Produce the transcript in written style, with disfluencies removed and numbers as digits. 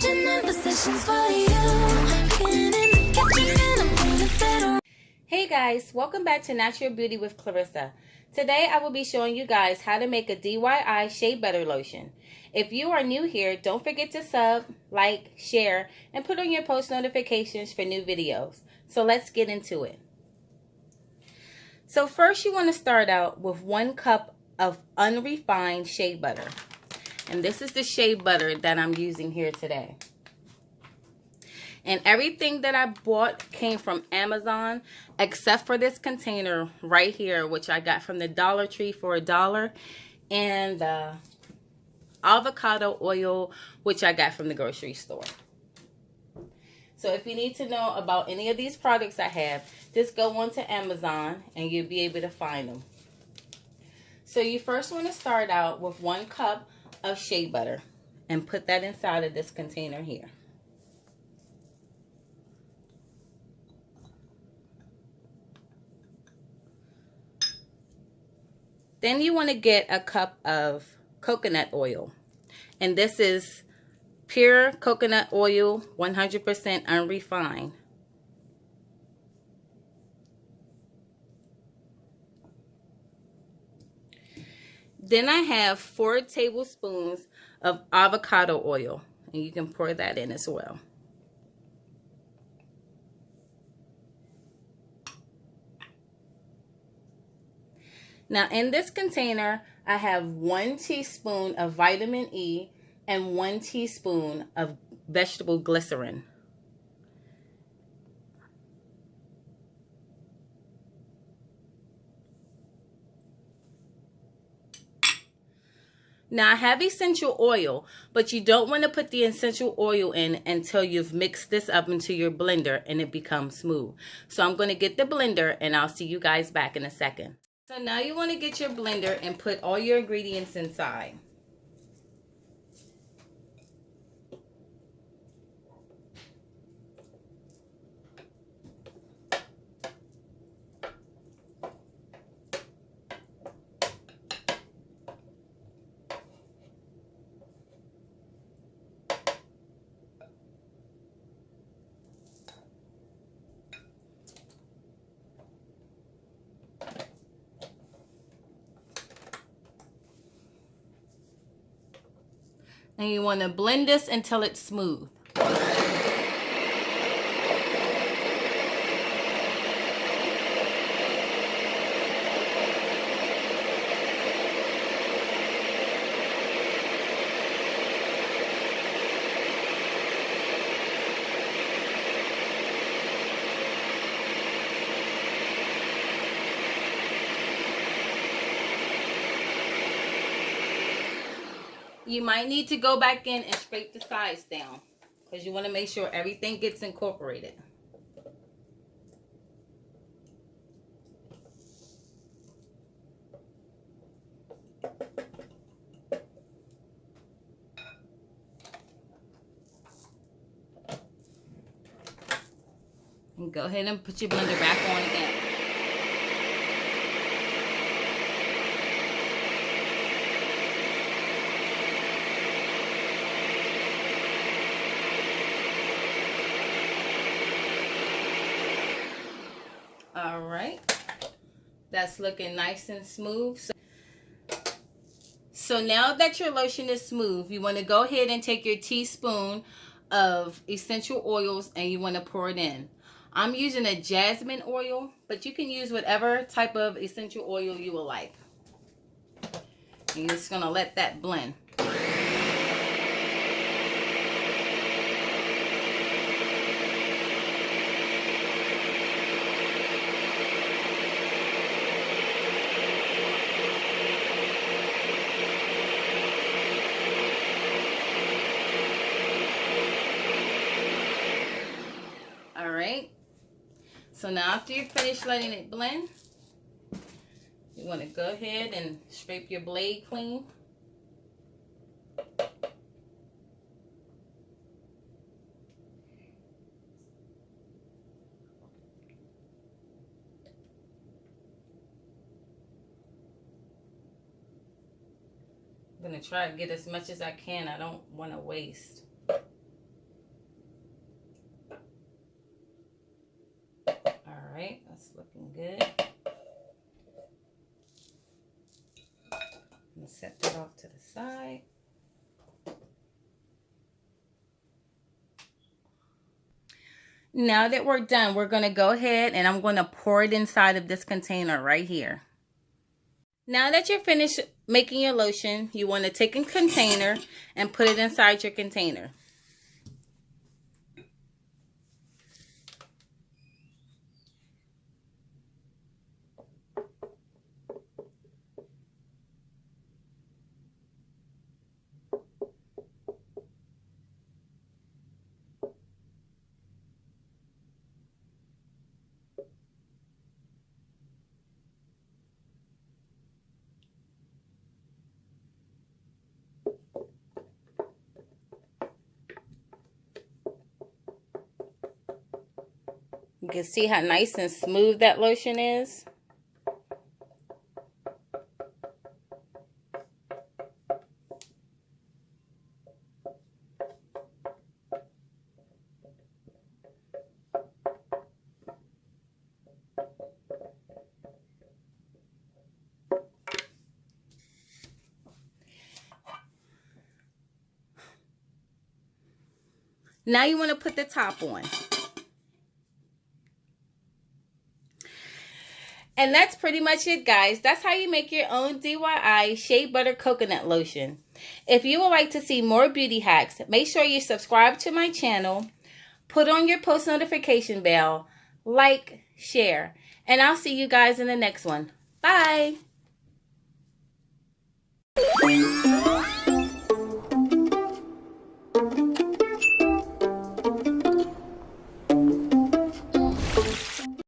Hey guys, welcome back to Natural Beauty with Clarissa. Today I will be showing you guys how to make a DIY Shea Butter Lotion. If you are new here, don't forget to sub, like, share, and put on your post notifications for new videos. So let's get into it. So first you want to start out with 1 cup of unrefined shea butter. And this is the shea butter that I'm using here today. And everything that I bought came from Amazon except for this container right here, which I got from the Dollar Tree for $1, and the avocado oil, which I got from the grocery store. So if you need to know about any of these products I have, just go onto Amazon and you'll be able to find them. So you first want to start out with 1 cup of shea butter and put that inside of this container here. Then you want to get a cup of coconut oil. And this is pure coconut oil, 100% unrefined. Then I have 4 tablespoons of avocado oil. And you can pour that in as well. Now in this container, I have 1 teaspoon of vitamin E and 1 teaspoon of vegetable glycerin. Now I have essential oil, but you don't want to put the essential oil in until you've mixed this up into your blender and it becomes smooth. So I'm going to get the blender and I'll see you guys back in a second. So now you want to get your blender and put all your ingredients inside. And you want to blend this until it's smooth. You might need to go back in and scrape the sides down because you want to make sure everything gets incorporated. And go ahead and put your blender back on again. All right, that's looking nice and smooth. So now that your lotion is smooth, you want to go ahead and take your teaspoon of essential oils and you want to pour it in. I'm using a jasmine oil, but you can use whatever type of essential oil you will like. And you're just going to let that blend. Alright, so now after you're finished letting it blend, you want to go ahead and scrape your blade clean. I'm going to try to get as much as I can. I don't want to waste. looking good. I'm going to set that off to the side. Now that we're done, we're going to go ahead and I'm going to pour it inside of this container right here. Now that you're finished making your lotion, you want to take a container and put it inside your container. You can see how nice and smooth that lotion is. Now you want to put the top on. And that's pretty much it, guys. That's how you make your own DIY Shea Butter Coconut Lotion. If you would like to see more beauty hacks, make sure you subscribe to my channel, put on your post notification bell, like, share, and I'll see you guys in the next one. Bye!